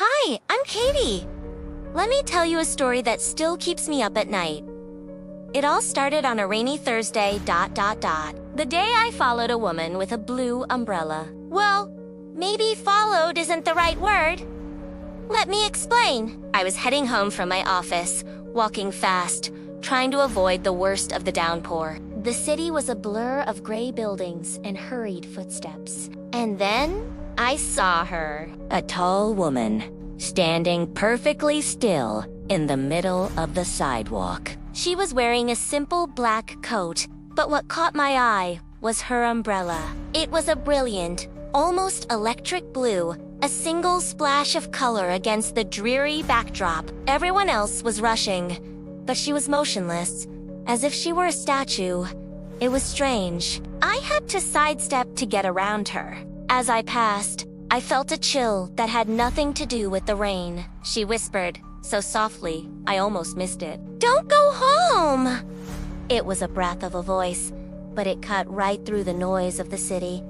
Hi, I'm Katie. Let me tell you a story that still keeps me up at night. It all started on a rainy Thursday, the day I followed a woman with a blue umbrella. Well, maybe followed isn't the right word. Let me explain. I was heading home from my office, walking fast, trying to avoid the worst of the downpour. The city was a blur of gray buildings and hurried footsteps. And then I saw her, a tall woman, standing perfectly still in the middle of the sidewalk. She was wearing a simple black coat, but what caught my eye was her umbrella. It was a brilliant, almost electric blue, a single splash of color against the dreary backdrop. Everyone else was rushing, but she was motionless, as if she were a statue. It was strange. I had to sidestep to get around her. As I passed, I felt a chill that had nothing to do with the rain. She whispered, so softly, I almost missed it. "Don't go home!" It was a breath of a voice, but it cut right through the noise of the city.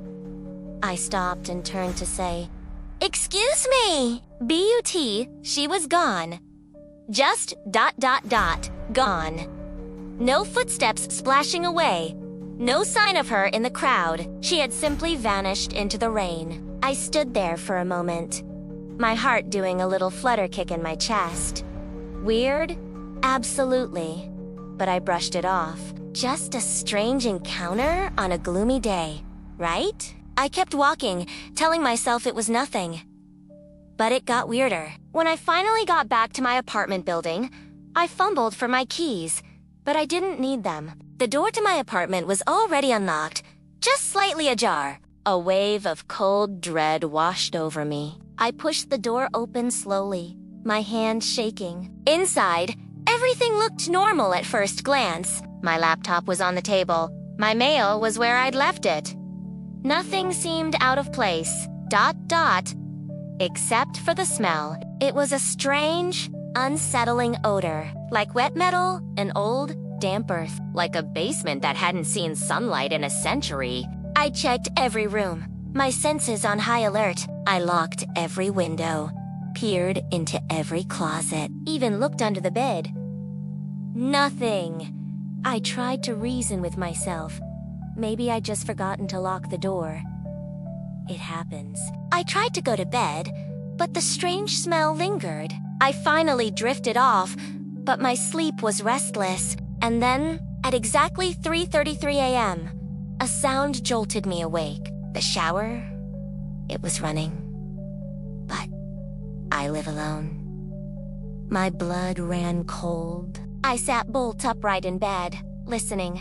I stopped and turned to say, "Excuse me!" B-U-T, she was gone. Just ... gone. No footsteps splashing away. No sign of her in the crowd. She had simply vanished into the rain. I stood there for a moment, my heart doing a little flutter kick in my chest. Weird? Absolutely. But I brushed it off. Just a strange encounter on a gloomy day, right? I kept walking, telling myself it was nothing. But it got weirder. When I finally got back to my apartment building, I fumbled for my keys, but I didn't need them. The door to my apartment was already unlocked, just slightly ajar. A wave of cold dread washed over me. I pushed the door open slowly, my hand shaking. Inside, everything looked normal at first glance. My laptop was on the table. My mail was where I'd left it. Nothing seemed out of place, ... except for the smell. It was a strange, unsettling odor, like wet metal and old, damp earth, like a basement that hadn't seen sunlight in a century. I checked every room, my senses on high alert. I locked every window, peered into every closet, even looked under the bed. Nothing. I tried to reason with myself. Maybe I'd just forgotten to lock the door. It happens. I tried to go to bed, but the strange smell lingered. I finally drifted off, but my sleep was restless. And then, at exactly 3:33 a.m., a sound jolted me awake. The shower, it was running. But I live alone. My blood ran cold. I sat bolt upright in bed, listening.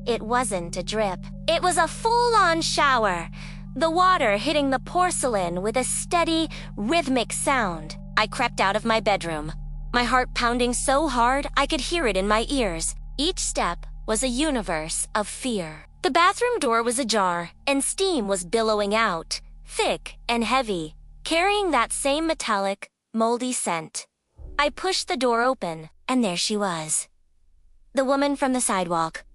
It wasn't a drip. It was a full-on shower. The water hitting the porcelain with a steady, rhythmic sound. I crept out of my bedroom, my heart pounding so hard I could hear it in my ears. Each step was a universe of fear. The bathroom door was ajar, and steam was billowing out, thick and heavy, carrying that same metallic, moldy scent. I pushed the door open, and there she was. The woman from the sidewalk.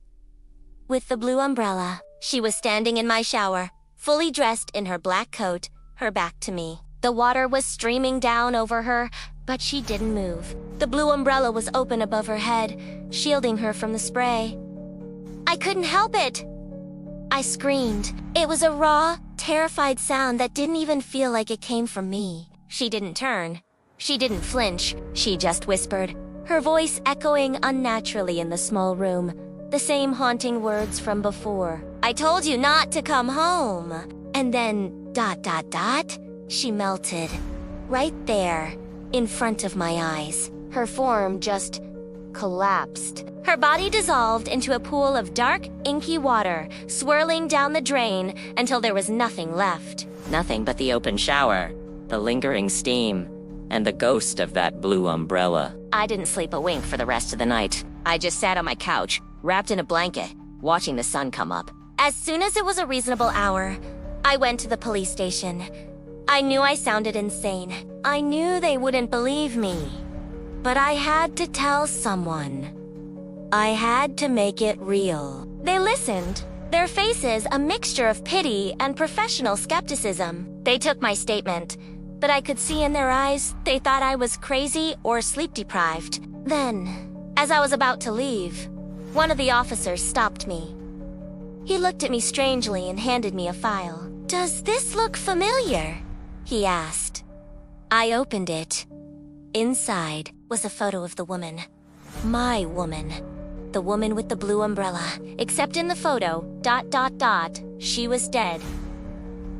With the blue umbrella, she was standing in my shower, fully dressed in her black coat, her back to me. The water was streaming down over her, but she didn't move. The blue umbrella was open above her head, shielding her from the spray. I couldn't help it. I screamed. It was a raw, terrified sound that didn't even feel like it came from me. She didn't turn. She didn't flinch. She just whispered, her voice echoing unnaturally in the small room, the same haunting words from before. "I told you not to come home." And then, ... she melted. Right there, in front of my eyes. Her form just collapsed. Her body dissolved into a pool of dark, inky water, swirling down the drain until there was nothing left. Nothing but the open shower, the lingering steam, and the ghost of that blue umbrella. I didn't sleep a wink for the rest of the night. I just sat on my couch, wrapped in a blanket, watching the sun come up. As soon as it was a reasonable hour, I went to the police station. I knew I sounded insane. I knew they wouldn't believe me. But I had to tell someone. I had to make it real. They listened, their faces a mixture of pity and professional skepticism. They took my statement, but I could see in their eyes they thought I was crazy or sleep-deprived. Then, as I was about to leave, one of the officers stopped me. He looked at me strangely and handed me a file. "Does this look familiar?" he asked. I opened it. Inside was a photo of the woman. My woman. The woman with the blue umbrella. Except in the photo, ... she was dead.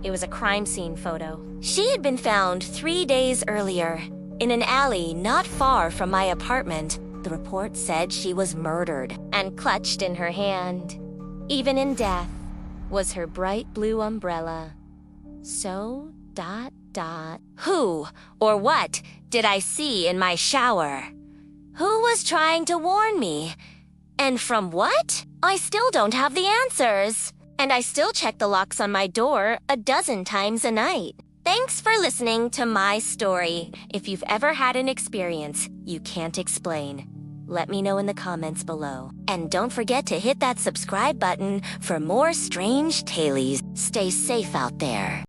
It was a crime scene photo. She had been found 3 days earlier, in an alley not far from my apartment. The report said she was murdered, and clutched in her hand, even in death, was her bright blue umbrella. So, ... who or what did I see in my shower? Who was trying to warn me? And from what? I still don't have the answers. And I still check the locks on my door a dozen times a night. Thanks for listening to my story. If you've ever had an experience you can't explain, let me know in the comments below. And don't forget to hit that subscribe button for more strange tales. Stay safe out there.